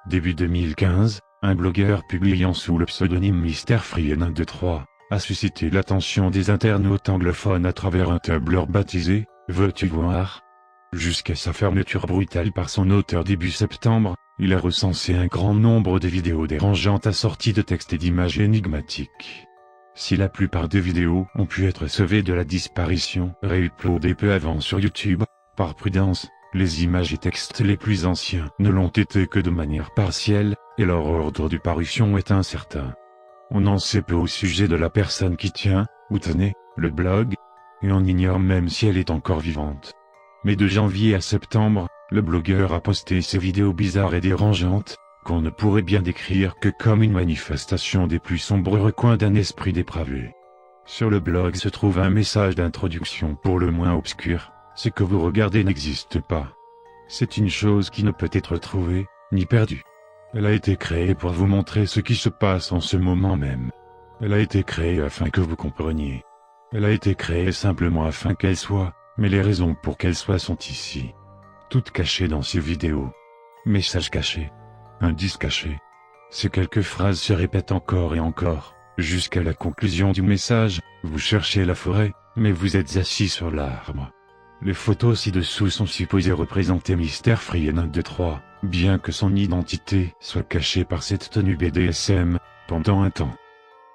Début 2015, un blogueur publiant sous le pseudonyme MrFreeN123 a suscité l'attention des internautes anglophones à travers un Tumblr baptisé « Veux-tu voir ?». Jusqu'à sa fermeture brutale par son auteur début septembre, il a recensé un grand nombre de vidéos dérangeantes assorties de textes et d'images énigmatiques. Si la plupart des vidéos ont pu être sauvées de la disparition, réuploadées peu avant sur YouTube, par prudence, les images et textes les plus anciens ne l'ont été que de manière partielle, et leur ordre de parution est incertain. On en sait peu au sujet de la personne qui tient, ou tenait, le blog, et on ignore même si elle est encore vivante. Mais de janvier à septembre, le blogueur a posté ces vidéos bizarres et dérangeantes, qu'on ne pourrait bien décrire que comme une manifestation des plus sombres recoins d'un esprit dépravé. Sur le blog se trouve un message d'introduction pour le moins obscur: ce que vous regardez n'existe pas. C'est une chose qui ne peut être trouvée, ni perdue. Elle a été créée pour vous montrer ce qui se passe en ce moment même. Elle a été créée afin que vous compreniez. Elle a été créée simplement afin qu'elle soit, mais les raisons pour qu'elle soit sont ici. Toutes cachées dans ces vidéos. Messages cachés. Indices cachés. Ces quelques phrases se répètent encore et encore, jusqu'à la conclusion du message: vous cherchez la forêt, mais vous êtes assis sur l'arbre. Les photos ci-dessous sont supposées représenter MrFreeN123, bien que son identité soit cachée par cette tenue BDSM, pendant un temps.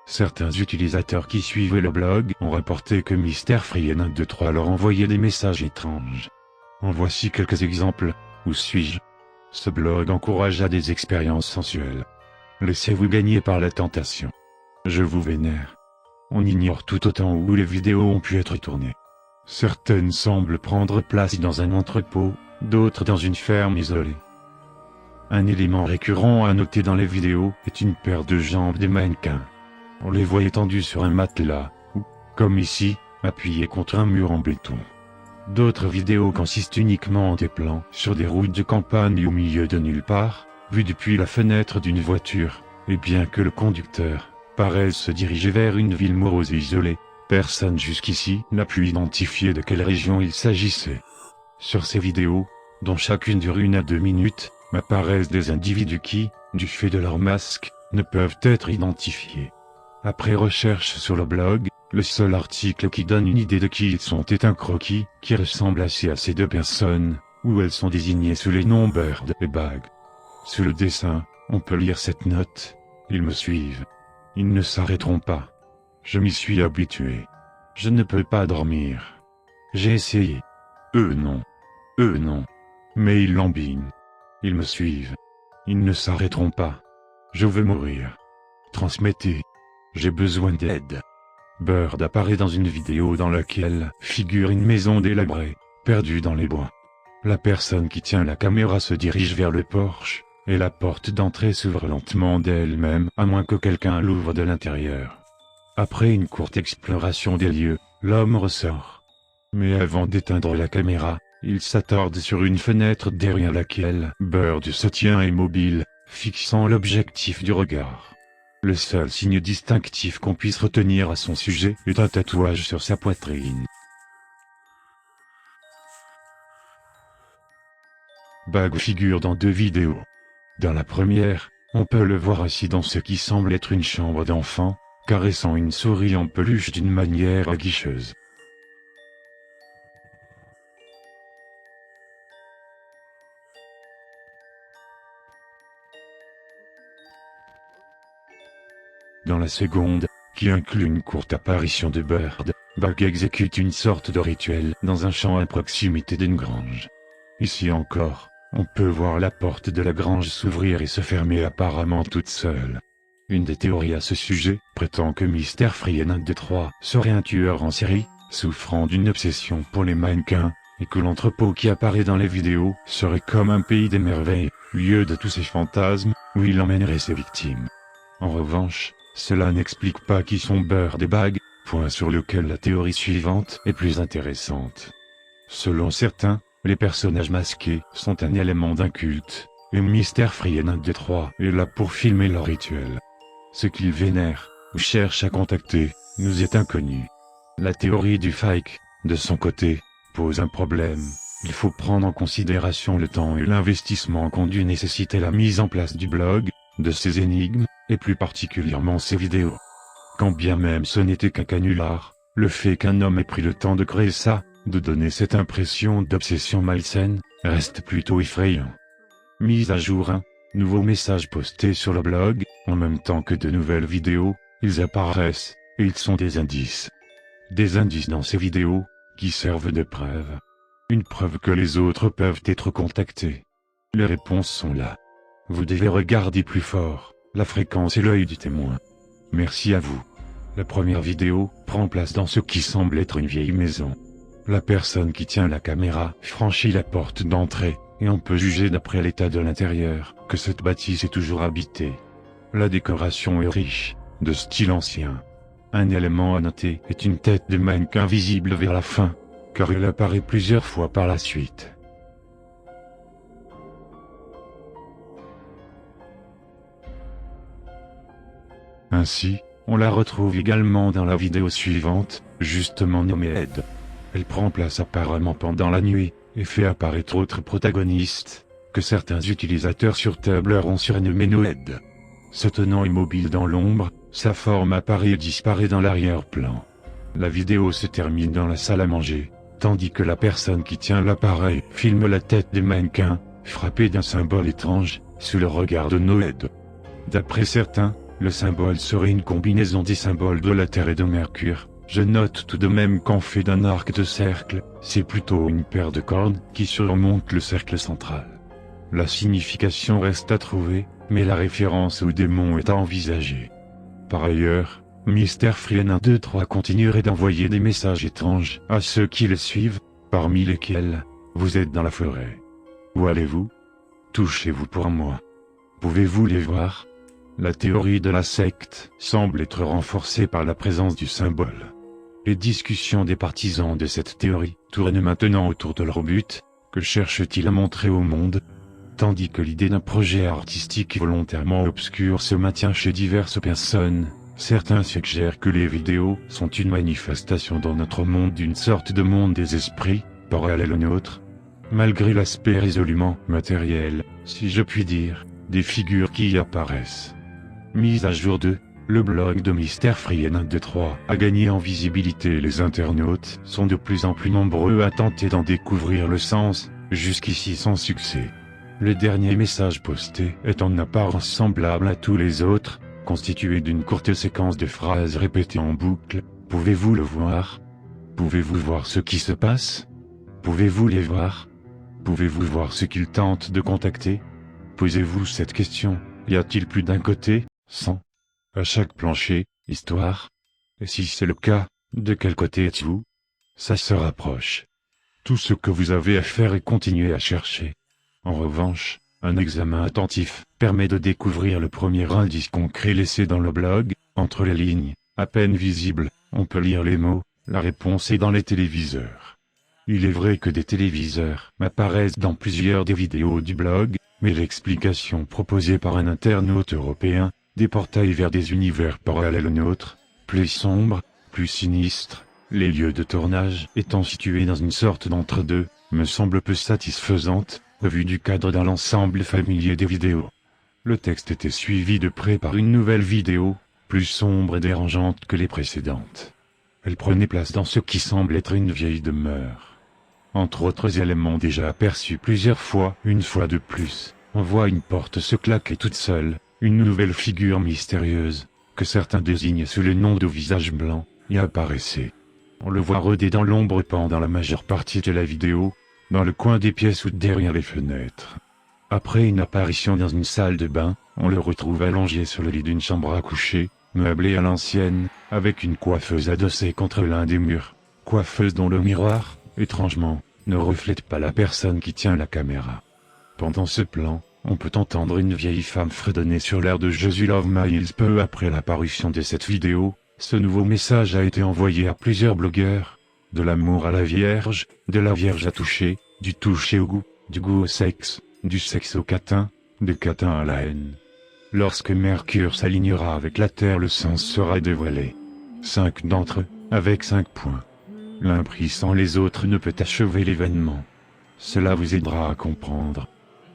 Certains utilisateurs qui suivaient le blog ont rapporté que MrFreeN123 leur envoyait des messages étranges. En voici quelques exemples. Où suis-je? Ce blog encourage à des expériences sensuelles. Laissez-vous gagner par la tentation. Je vous vénère. On ignore tout autant où les vidéos ont pu être tournées. Certaines semblent prendre place dans un entrepôt, d'autres dans une ferme isolée. Un élément récurrent à noter dans les vidéos est une paire de jambes des mannequins. On les voit étendus sur un matelas, ou, comme ici, appuyés contre un mur en béton. D'autres vidéos consistent uniquement en des plans sur des routes de campagne au milieu de nulle part, vus depuis la fenêtre d'une voiture, et bien que le conducteur paraisse se diriger vers une ville morose et isolée, personne jusqu'ici n'a pu identifier de quelle région il s'agissait. Sur ces vidéos, dont chacune dure 1 à 2 minutes, apparaissent des individus qui, du fait de leur masque, ne peuvent être identifiés. Après recherche sur le blog, le seul article qui donne une idée de qui ils sont est un croquis, qui ressemble assez à ces deux personnes, où elles sont désignées sous les noms Bird et Bag. Sous le dessin, on peut lire cette note: ils me suivent. Ils ne s'arrêteront pas. Je m'y suis habitué. Je ne peux pas dormir. J'ai essayé. Eux non. Eux non. Mais ils lambinent. Ils me suivent. Ils ne s'arrêteront pas. Je veux mourir. Transmettez. J'ai besoin d'aide. Bird apparaît dans une vidéo dans laquelle figure une maison délabrée, perdue dans les bois. La personne qui tient la caméra se dirige vers le porche, et la porte d'entrée s'ouvre lentement d'elle-même, à moins que quelqu'un l'ouvre de l'intérieur. Après une courte exploration des lieux, l'homme ressort. Mais avant d'éteindre la caméra, il s'attarde sur une fenêtre derrière laquelle Bird se tient immobile, fixant l'objectif du regard. Le seul signe distinctif qu'on puisse retenir à son sujet est un tatouage sur sa poitrine. Bag figure dans 2 vidéos. Dans la première, on peut le voir assis dans ce qui semble être une chambre d'enfant, caressant une souris en peluche d'une manière aguicheuse. Dans la seconde, qui inclut une courte apparition de Bird, Bag exécute une sorte de rituel dans un champ à proximité d'une grange. Ici encore, on peut voir la porte de la grange s'ouvrir et se fermer apparemment toute seule. Une des théories à ce sujet prétend que MrFreeN123 serait un tueur en série, souffrant d'une obsession pour les mannequins, et que l'entrepôt qui apparaît dans les vidéos serait comme un pays des merveilles, lieu de tous ses fantasmes, où il emmènerait ses victimes. En revanche, cela n'explique pas qui sont Bird et Bag, point sur lequel la théorie suivante est plus intéressante. Selon certains, les personnages masqués sont un élément d'un culte, et MrFreeN123 est là pour filmer leur rituel. Ce qu'ils vénèrent, ou cherchent à contacter, nous est inconnu. La théorie du fake, de son côté, pose un problème. Il faut prendre en considération le temps et l'investissement qu'ont dû nécessiter la mise en place du blog, de ses énigmes, et plus particulièrement ses vidéos. Quand bien même ce n'était qu'un canular, le fait qu'un homme ait pris le temps de créer ça, de donner cette impression d'obsession malsaine, reste plutôt effrayant. Mise à jour 1. Nouveaux messages postés sur le blog, en même temps que de nouvelles vidéos, ils apparaissent, et ils sont des indices. Des indices dans ces vidéos, qui servent de preuve. Une preuve que les autres peuvent être contactés. Les réponses sont là. Vous devez regarder plus fort, la fréquence et l'œil du témoin. Merci à vous. La première vidéo prend place dans ce qui semble être une vieille maison. La personne qui tient la caméra franchit la porte d'entrée, et on peut juger d'après l'état de l'intérieur que cette bâtisse est toujours habitée. La décoration est riche, de style ancien. Un élément à noter est une tête de mannequin visible vers la fin, car elle apparaît plusieurs fois par la suite. Ainsi, on la retrouve également dans la vidéo suivante, justement nommée Ed. Elle prend place apparemment pendant la nuit, et fait apparaître autres protagonistes, que certains utilisateurs sur Tumblr ont surnommé Noed. Se tenant immobile dans l'ombre, sa forme apparaît et disparaît dans l'arrière-plan. La vidéo se termine dans la salle à manger, tandis que la personne qui tient l'appareil filme la tête des mannequins, frappée d'un symbole étrange, sous le regard de Noed. D'après certains, le symbole serait une combinaison des symboles de la Terre et de Mercure. Je note tout de même qu'en fait d'un arc de cercle, c'est plutôt une paire de cornes qui surmonte le cercle central. La signification reste à trouver, mais la référence au démon est à envisager. Par ailleurs, Mr. Frien 123 continuerait d'envoyer des messages étranges à ceux qui le suivent, parmi lesquels, vous êtes dans la forêt. Où allez-vous? Touchez-vous pour moi. Pouvez-vous les voir? La théorie de la secte semble être renforcée par la présence du symbole. Les discussions des partisans de cette théorie tournent maintenant autour de leur but, que cherchent-ils à montrer au monde? Tandis que l'idée d'un projet artistique volontairement obscur se maintient chez diverses personnes, certains suggèrent que les vidéos sont une manifestation dans notre monde d'une sorte de monde des esprits, parallèle au nôtre. Malgré l'aspect résolument matériel, si je puis dire, des figures qui y apparaissent. Mise à jour 2, le blog de Mr. Frien 123 a gagné en visibilité et les internautes sont de plus en plus nombreux à tenter d'en découvrir le sens, jusqu'ici sans succès. Le dernier message posté est en apparence semblable à tous les autres, constitué d'une courte séquence de phrases répétées en boucle. Pouvez-vous le voir? Pouvez-vous voir ce qui se passe? Pouvez-vous les voir? Pouvez-vous voir ce qu'ils tentent de contacter? Posez-vous cette question, y a-t-il plus d'un côté, sans? À chaque plancher, histoire? Et si c'est le cas, de quel côté êtes-vous? Ça se rapproche. Tout ce que vous avez à faire est continuer à chercher. En revanche, un examen attentif permet de découvrir le premier indice concret laissé dans le blog. Entre les lignes, à peine visibles, on peut lire les mots, la réponse est dans les téléviseurs. Il est vrai que des téléviseurs apparaissent dans plusieurs des vidéos du blog, mais l'explication proposée par un internaute européen, des portails vers des univers parallèles aux nôtres, plus sombres, plus sinistres, les lieux de tournage étant situés dans une sorte d'entre-deux, me semble peu satisfaisante, au vu du cadre dans l'ensemble familier des vidéos. Le texte était suivi de près par une nouvelle vidéo, plus sombre et dérangeante que les précédentes. Elle prenait place dans ce qui semble être une vieille demeure. Entre autres éléments déjà aperçus plusieurs fois, une fois de plus, on voit une porte se claquer toute seule, une nouvelle figure mystérieuse, que certains désignent sous le nom de visage blanc, y apparaissait. On le voit rôder dans l'ombre pendant la majeure partie de la vidéo, dans le coin des pièces ou derrière les fenêtres. Après une apparition dans une salle de bain, on le retrouve allongé sur le lit d'une chambre à coucher, meublée à l'ancienne, avec une coiffeuse adossée contre l'un des murs, coiffeuse dont le miroir, étrangement, ne reflète pas la personne qui tient la caméra. Pendant ce plan, on peut entendre une vieille femme fredonner sur l'air de Jésus Love My Hills. Peu après l'apparition de cette vidéo, ce nouveau message a été envoyé à plusieurs blogueurs. De l'amour à la Vierge, de la Vierge à toucher, du toucher au goût, du goût au sexe, du sexe au catin, de catin à la haine. Lorsque Mercure s'alignera avec la Terre, le sens sera dévoilé. 5 d'entre eux, avec 5 points. L'un pris sans les autres ne peut achever l'événement. Cela vous aidera à comprendre.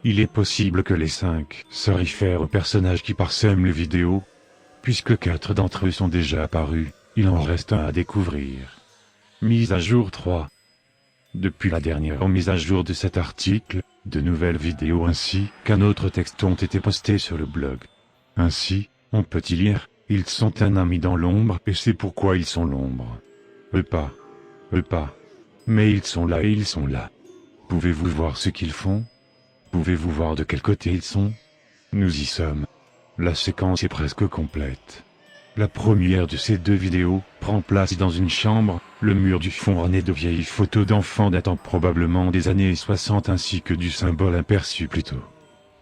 Il est possible que les 5 se réfèrent aux personnages qui parsèment les vidéos. Puisque 4 d'entre eux sont déjà apparus, il en reste un à découvrir. Mise à jour 3. Depuis la dernière mise à jour de cet article, de nouvelles vidéos ainsi qu'un autre texte ont été postés sur le blog. Ainsi, on peut y lire, ils sont un ami dans l'ombre et c'est pourquoi ils sont l'ombre. Eux pas. Mais ils sont là et ils sont là. Pouvez-vous voir ce qu'ils font? Pouvez-vous voir de quel côté ils sont? Nous y sommes. La séquence est presque complète. La première de ces 2 vidéos prend place dans une chambre, le mur du fond orné de vieilles photos d'enfants datant probablement des années 60 ainsi que du symbole aperçu plus tôt.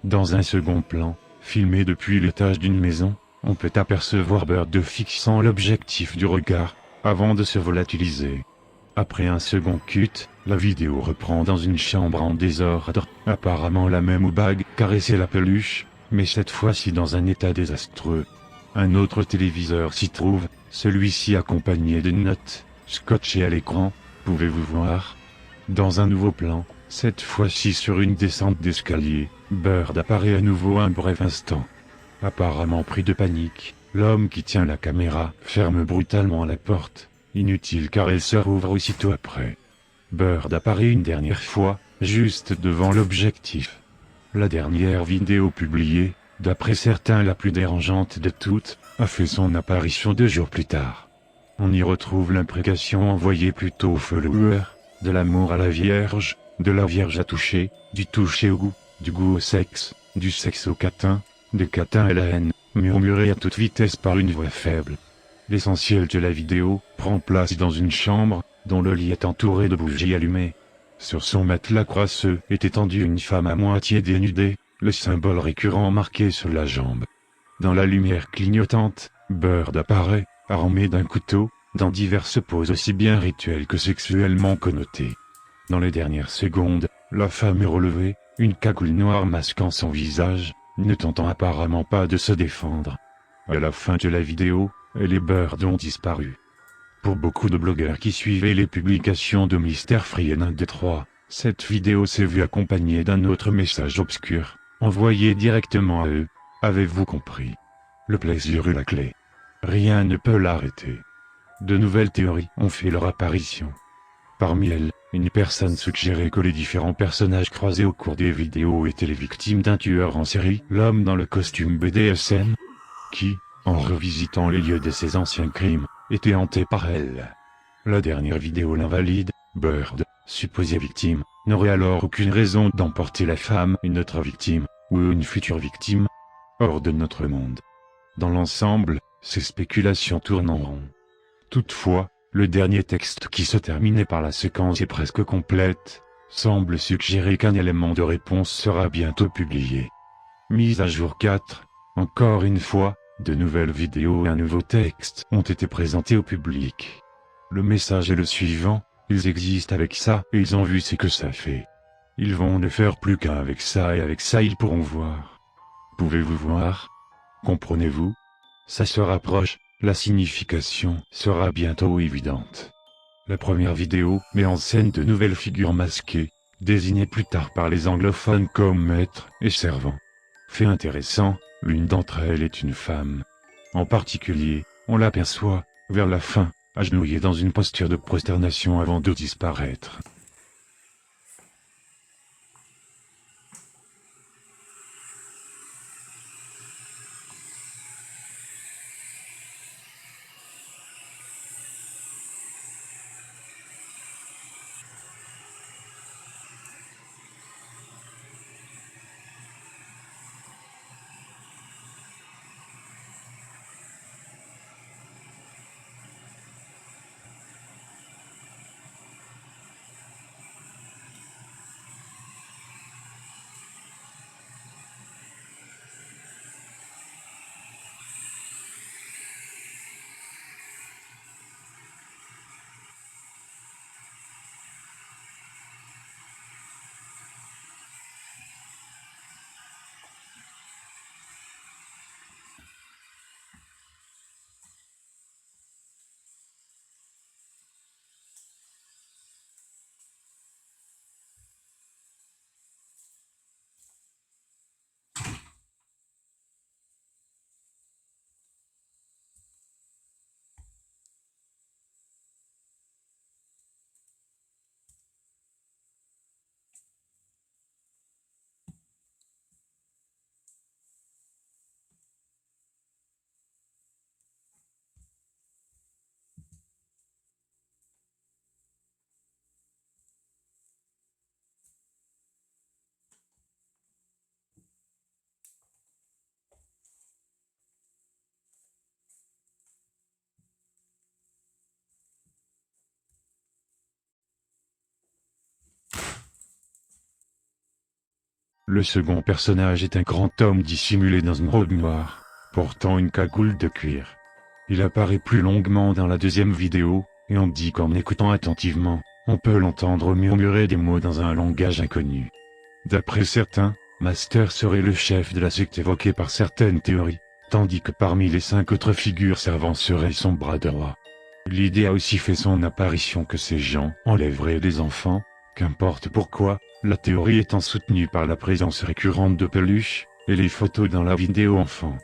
Dans un second plan, filmé depuis l'étage d'une maison, on peut apercevoir Bird fixant l'objectif du regard, avant de se volatiliser. Après un second cut, la vidéo reprend dans une chambre en désordre, apparemment la même où Bag caressait la peluche, mais cette fois-ci dans un état désastreux. Un autre téléviseur s'y trouve, celui-ci accompagné de notes, scotché à l'écran, pouvez-vous voir? Dans un nouveau plan, cette fois-ci sur une descente d'escalier, Bird apparaît à nouveau un bref instant. Apparemment pris de panique, l'homme qui tient la caméra ferme brutalement la porte, inutile car elle se rouvre aussitôt après. Bird apparaît une dernière fois, juste devant l'objectif. La dernière vidéo publiée, d'après certains la plus dérangeante de toutes, a fait son apparition 2 jours plus tard. On y retrouve l'imprécation envoyée plutôt aux followers, de l'amour à la Vierge, de la Vierge à toucher, du toucher au goût, du goût au sexe, du sexe au catin, des catins à la haine, murmuré à toute vitesse par une voix faible. L'essentiel de la vidéo prend place dans une chambre, dont le lit est entouré de bougies allumées. Sur son matelas crasseux est étendue une femme à moitié dénudée, le symbole récurrent marqué sur la jambe. Dans la lumière clignotante, Bird apparaît, armé d'un couteau, dans diverses poses aussi bien rituelles que sexuellement connotées. Dans les dernières secondes, la femme est relevée, une cagoule noire masquant son visage, ne tentant apparemment pas de se défendre. À la fin de la vidéo, elle et Bird ont disparu. Pour beaucoup de blogueurs qui suivaient les publications de Mr. Free et 123, cette vidéo s'est vue accompagnée d'un autre message obscur, envoyé directement à eux. Avez-vous compris? Le plaisir est la clé. Rien ne peut l'arrêter. De nouvelles théories ont fait leur apparition. Parmi elles, une personne suggérait que les différents personnages croisés au cours des vidéos étaient les victimes d'un tueur en série, l'homme dans le costume BDSM, qui, en revisitant les lieux de ses anciens crimes, était hanté par elle. La dernière vidéo l'invalide, Bird, supposée victime, n'aurait alors aucune raison d'emporter la femme, une autre victime, ou une future victime, hors de notre monde. Dans l'ensemble, ces spéculations tournent en rond. Toutefois, le dernier texte qui se terminait par la séquence est presque complète, semble suggérer qu'un élément de réponse sera bientôt publié. Mise à jour 4, encore une fois, de nouvelles vidéos et un nouveau texte ont été présentés au public. Le message est le suivant, ils existent avec ça et ils ont vu ce que ça fait. Ils vont ne faire plus qu'un avec ça et avec ça ils pourront voir. Pouvez-vous voir? Comprenez-vous? Ça se rapproche, la signification sera bientôt évidente. La première vidéo met en scène de nouvelles figures masquées, désignées plus tard par les anglophones comme maître et servant. Fait intéressant, l'une d'entre elles est une femme. En particulier, on l'aperçoit, vers la fin, agenouillée dans une posture de prosternation avant de disparaître. Le second personnage est un grand homme dissimulé dans une robe noire, portant une cagoule de cuir. Il apparaît plus longuement dans la deuxième vidéo, et on dit qu'en écoutant attentivement, on peut l'entendre murmurer des mots dans un langage inconnu. D'après certains, Master serait le chef de la secte évoquée par certaines théories, tandis que parmi les 5 autres figures servantes serait son bras droit. L'idée a aussi fait son apparition que ces gens enlèveraient des enfants, qu'importe pourquoi, la théorie étant soutenue par la présence récurrente de peluches, et les photos dans la vidéo enfant.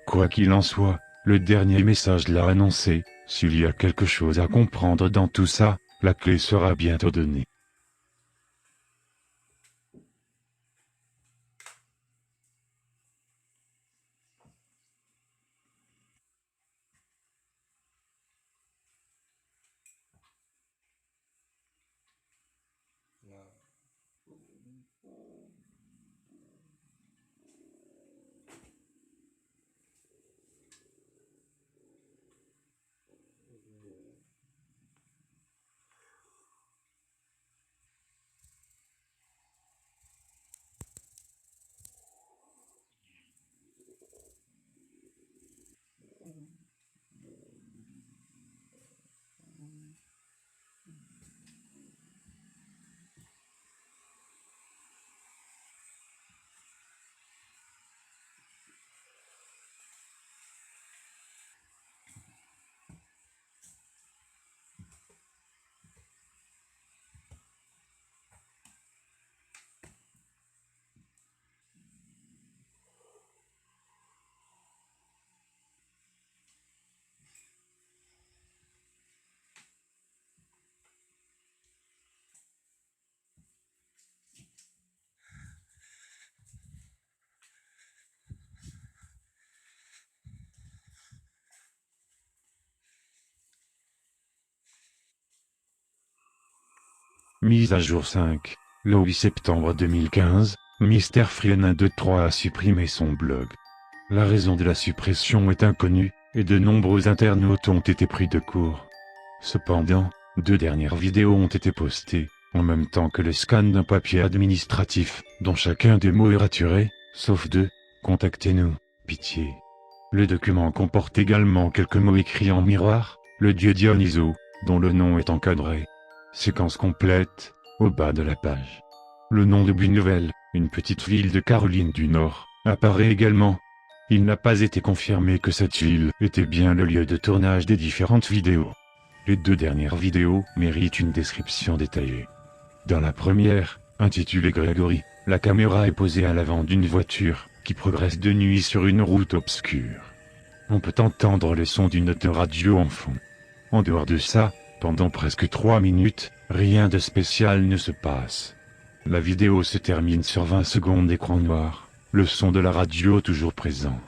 Quoi qu'il en soit, le dernier message l'a annoncé, s'il y a quelque chose à comprendre dans tout ça, la clé sera bientôt donnée. Mise à jour 5. Le 8 septembre 2015, Mr. Free123 a supprimé son blog. La raison de la suppression est inconnue, et de nombreux internautes ont été pris de court. Cependant, 2 dernières vidéos ont été postées, en même temps que le scan d'un papier administratif, dont chacun des mots est raturé, sauf 2. Contactez-nous, pitié. Le document comporte également quelques mots écrits en miroir, le dieu Dionyso, dont le nom est encadré. Séquence complète, au bas de la page. Le nom de Bunovel, une petite ville de Caroline du Nord, apparaît également. Il n'a pas été confirmé que cette ville était bien le lieu de tournage des différentes vidéos. Les 2 dernières vidéos méritent une description détaillée. Dans la première, intitulée Grégory, la caméra est posée à l'avant d'une voiture, qui progresse de nuit sur une route obscure. On peut entendre le son d'une autoradio en fond. En dehors de ça, pendant presque 3 minutes, rien de spécial ne se passe. La vidéo se termine sur 20 secondes d'écran noir, le son de la radio toujours présent.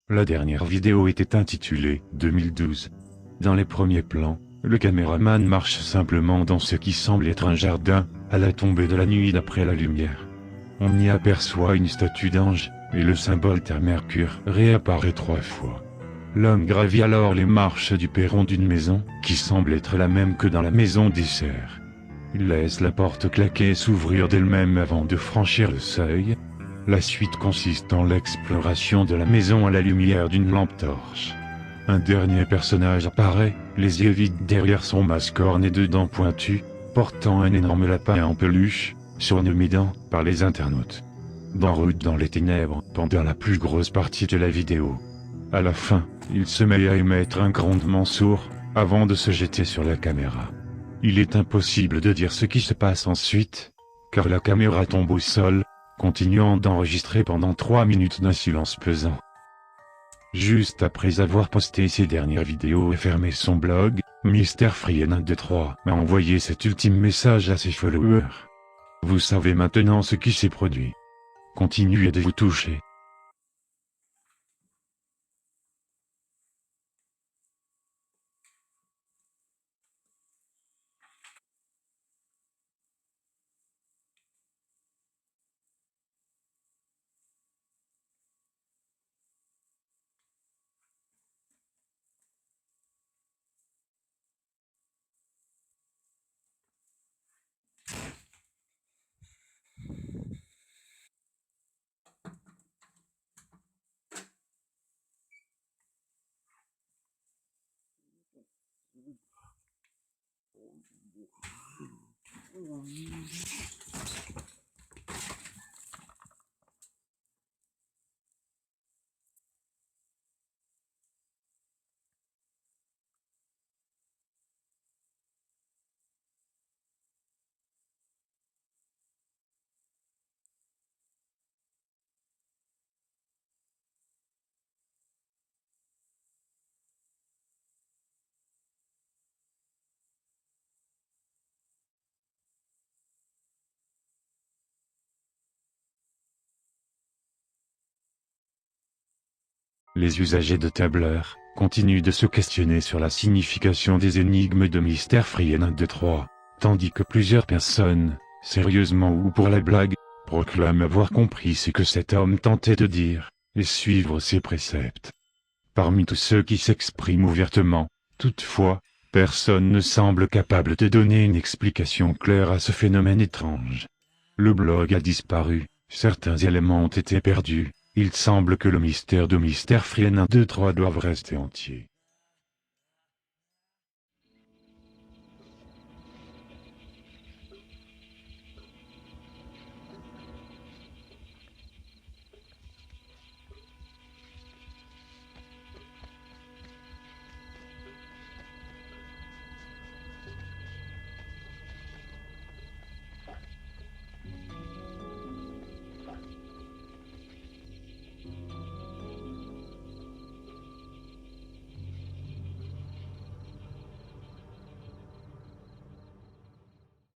La dernière vidéo était intitulée « 2012 ». Dans les premiers plans, le caméraman marche simplement dans ce qui semble être un jardin, à la tombée de la nuit d'après la lumière. On y aperçoit une statue d'ange, et le symbole Terre Mercure réapparaît 3 fois. L'homme gravit alors les marches du perron d'une maison, qui semble être la même que dans la maison des serfs. Il laisse la porte claquer et s'ouvrir d'elle-même avant de franchir le seuil. La suite consiste en l'exploration de la maison à la lumière d'une lampe torche. Un dernier personnage apparaît, les yeux vides derrière son masque orné de dents pointues, portant un énorme lapin en peluche, surnommé Dent par les internautes. Dent rôde dans les ténèbres pendant la plus grosse partie de la vidéo. À la fin, il se met à émettre un grondement sourd, avant de se jeter sur la caméra. Il est impossible de dire ce qui se passe ensuite, car la caméra tombe au sol, continuant d'enregistrer pendant 3 minutes d'un silence pesant. Juste après avoir posté ses dernières vidéos et fermé son blog, MrFree123 a envoyé cet ultime message à ses followers. Vous savez maintenant ce qui s'est produit. Continuez de vous toucher. Les usagers de Tumblr continuent de se questionner sur la signification des énigmes de MrFree123, tandis que plusieurs personnes, sérieusement ou pour la blague, proclament avoir compris ce que cet homme tentait de dire, et suivre ses préceptes. Parmi tous ceux qui s'expriment ouvertement, toutefois, personne ne semble capable de donner une explication claire à ce phénomène étrange. Le blog a disparu, certains éléments ont été perdus. Il semble que le mystère de MrFree123 doive rester entier.